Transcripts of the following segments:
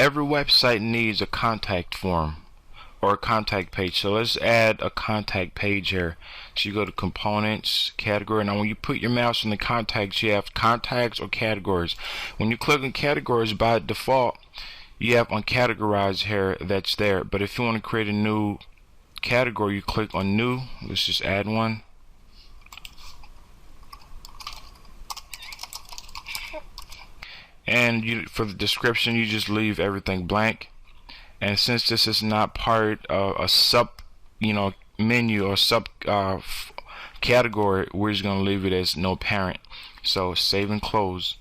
every website needs a contact form or a contact page. So let's add a contact page here. So you go to components, category. Now when you put your mouse in the contacts, you have contacts or categories. When you click on categories, by default you have on categorize here, that's there. But if you want to create a new category, you click on new. Let's just add one. And for the description, you just leave everything blank. And since this is not part of a sub menu or sub category, we're just gonna leave it as no parent. So save and close.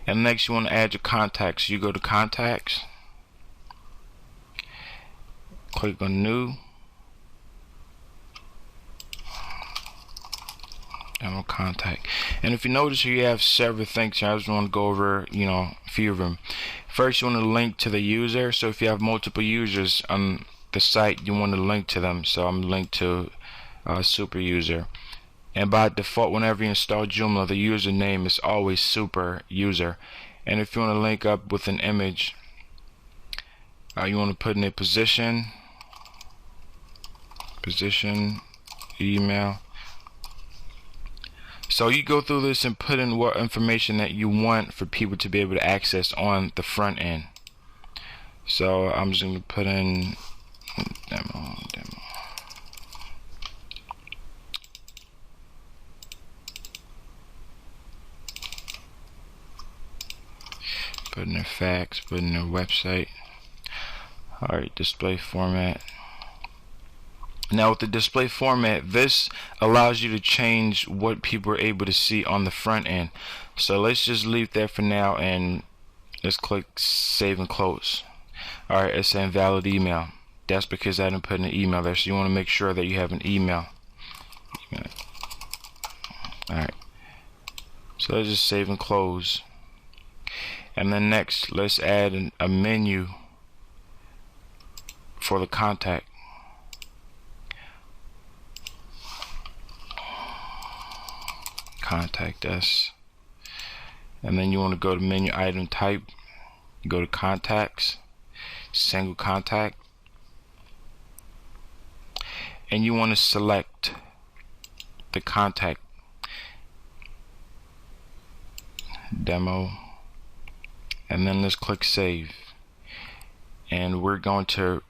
And next you want to add your contacts. You go to contacts, click on new, and on contact. And if you notice here, you have several things here. I just want to go over a few of them. First, you want to link to the user. So if you have multiple users on the site, you want to link to them. So I'm linked to super user. And by default, whenever you install Joomla, the username is always super user. And if you want to link up with an image, you want to put in a position, email. So you go through this and put in what information that you want for people to be able to access on the front end. So I'm just going to put in demo. Put in their facts, put in their website. Alright, display format. Now with the display format, this allows you to change what people are able to see on the front end. So let's just leave that for now and let's click save and close. Alright, it's an invalid email. That's because I didn't put an email there, so you want to make sure that you have an email. Alright, so let's just save and close. And then next, let's add a menu for the contact. Contact us. And then you want to go to menu item type, go to contacts, single contact, and you want to select the contact, demo, and then let's click save. And we're going to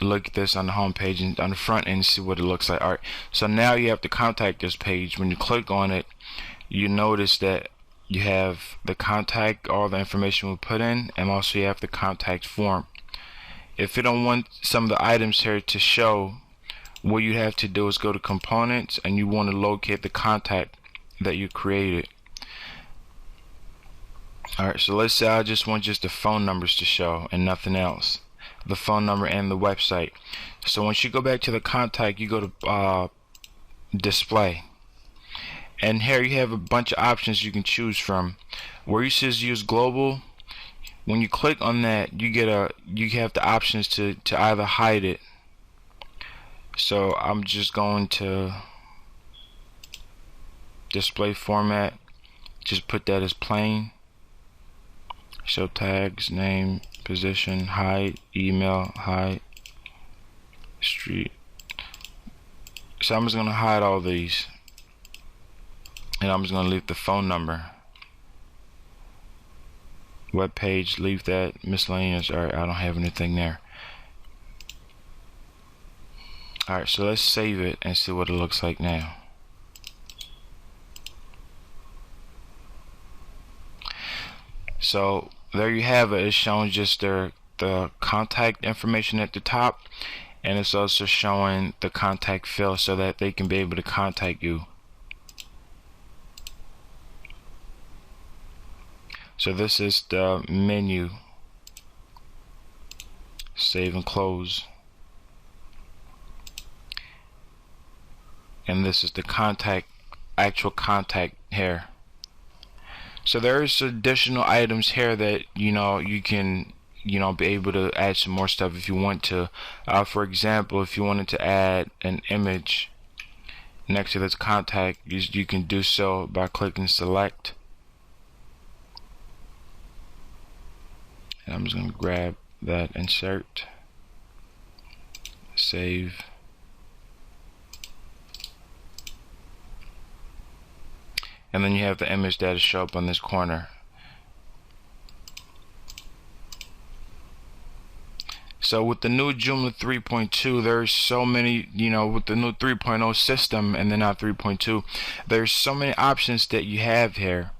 look at this on the home page and on the front end and see what it looks like. Alright, so now you have to contact this page. When you click on it, you notice that you have the contact, all the information we put in, and also you have the contact form. If you don't want some of the items here to show, what you have to do is go to components and you want to locate the contact that you created. Alright, so let's say I just want the phone numbers to show and nothing else. The phone number and the website. So once you go back to the contact, you go to display. And here you have a bunch of options you can choose from. Where it says use global, when you click on that, you have the options to either hide it. So I'm just going to display format, just put that as plain. Show tags, name, position, hide, email, hide, street. So I'm just going to hide all these, and I'm just going to leave the phone number. Web page, leave that. Miscellaneous, alright, I don't have anything there. Alright, so let's save it and see what it looks like now. So there you have it. It's showing just the contact information at the top, and it's also showing the contact field so that they can be able to contact you. So this is the menu. Save and close. And this is the contact, actual contact here. So there's additional items here that you can be able to add some more stuff if you want to. For example, if you wanted to add an image next to this contact, you can do so by clicking select. And I'm just going to grab that, insert, save. And then you have the image that'll show up on this corner. So with the new Joomla 3.2, there's so many, with the new 3.0 system and then now 3.2, there's so many options that you have here.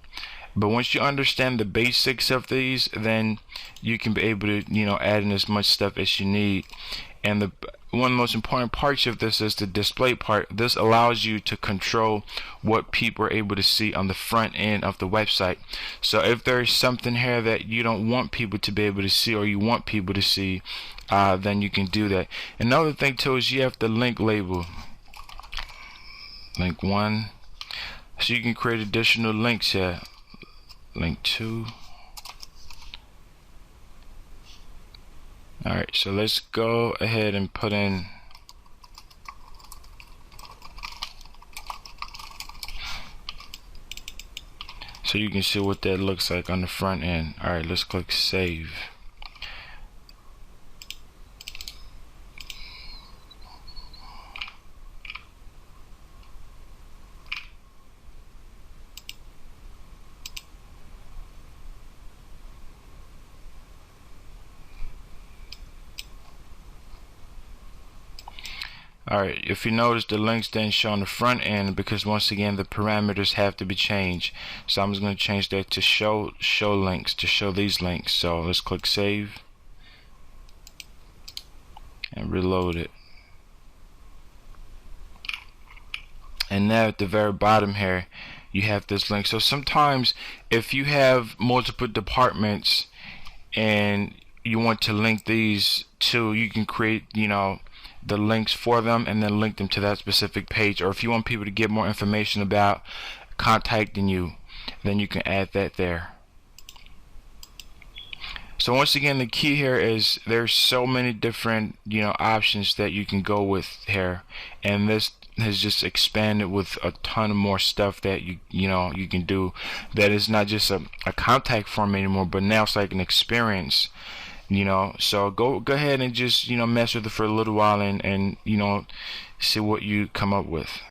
But once you understand the basics of these, then you can be able to, add in as much stuff as you need. And one of the most important parts of this is the display part. This allows you to control what people are able to see on the front end of the website. So if there's something here that you don't want people to be able to see, or you want people to see, then you can do that. Another thing too is you have the link label, link 1, so you can create additional links here. Link 2. Alright, so let's go ahead and put in so you can see what that looks like on the front end. Alright, let's click save. Alright, if you notice, the links didn't show on the front end because once again the parameters have to be changed. So I'm just going to change that to show links, to show these links. So let's click save and reload it. And now at the very bottom here you have this link. So sometimes if you have multiple departments and you want to link these to, you can create the links for them and then link them to that specific page. Or if you want people to get more information about contacting you, then you can add that there. So once again, the key here is there's so many different options that you can go with here, and this has just expanded with a ton of more stuff that you can do. That is not just a contact form anymore, but now it's like an experience. So go ahead and just mess with it for a little while and see what you come up with.